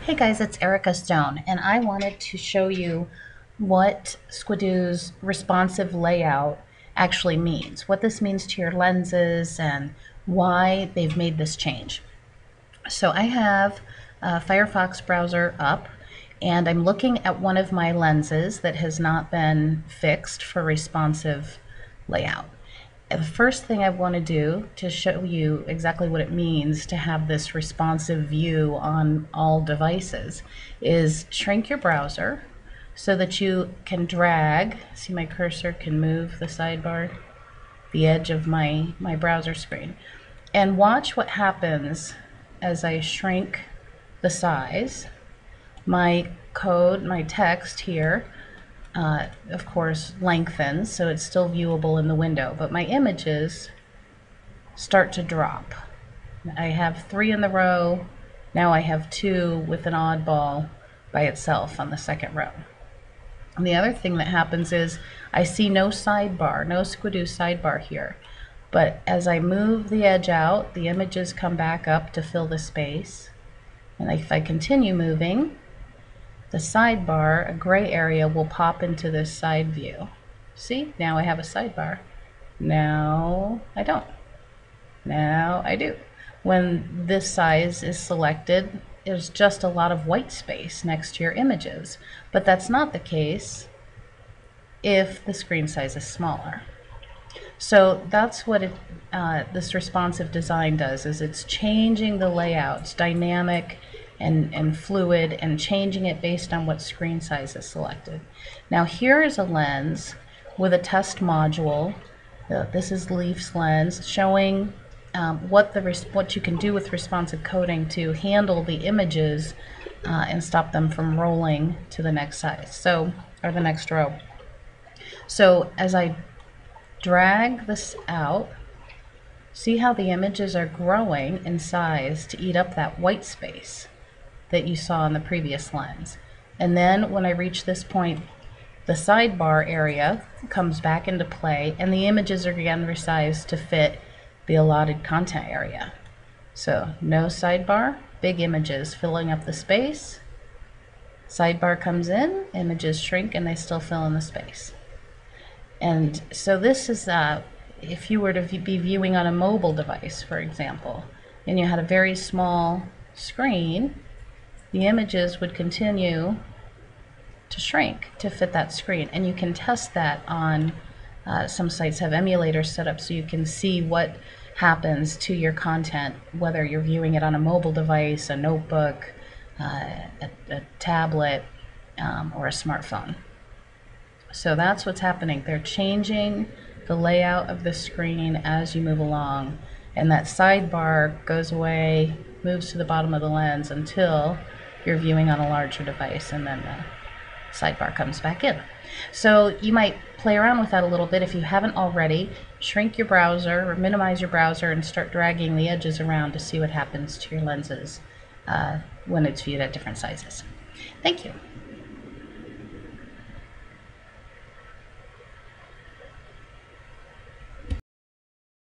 Hey guys, it's Erica Stone, and I wanted to show you what Squidoo's responsive layout actually means, what this means to your lenses, and why they've made this change. So I have a Firefox browser up, and I'm looking at one of my lenses that has not been fixed for responsive layout. The first thing I want to do to show you exactly what it means to have this responsive view on all devices is shrink your browser so that you can drag, see my cursor can move the sidebar, the edge of my browser screen, and watch what happens as I shrink the size. My code, my text here, of course, lengthens, so it's still viewable in the window, but my images start to drop. I have 3 in the row, now I have 2 with an oddball by itself on the second row. And the other thing that happens is I see no sidebar, no Squidoo sidebar here, but as I move the edge out, the images come back up to fill the space, and if I continue moving, the sidebar, a gray area, will pop into this side view. See, now I have a sidebar. Now I don't. Now I do. When this size is selected, there's just a lot of white space next to your images, but that's not the case if the screen size is smaller. So that's what this responsive design does, is it's changing the layout. It's dynamic and fluid and changing it based on what screen size is selected. Now here is a lens with a test module. This is Leaf's lens showing what you can do with responsive coding to handle the images and stop them from rolling to the next size, or the next row. So as I drag this out, see how the images are growing in size to eat up that white space that you saw in the previous lens. And then when I reach this point, the sidebar area comes back into play and the images are again resized to fit the allotted content area. So no sidebar, big images filling up the space. Sidebar comes in, images shrink and they still fill in the space. And so this is if you were to be viewing on a mobile device, for example, and you had a very small screen, the images would continue to shrink to fit that screen. And you can test that on some sites have emulators set up so you can see what happens to your content, whether you're viewing it on a mobile device, a notebook, a tablet, or a smartphone. So that's what's happening. They're changing the layout of the screen as you move along, and that sidebar goes away, moves to the bottom of the lens until you're viewing on a larger device, and then the sidebar comes back in. So you might play around with that a little bit if you haven't already. Shrink your browser or minimize your browser and start dragging the edges around to see what happens to your lenses when it's viewed at different sizes. Thank you.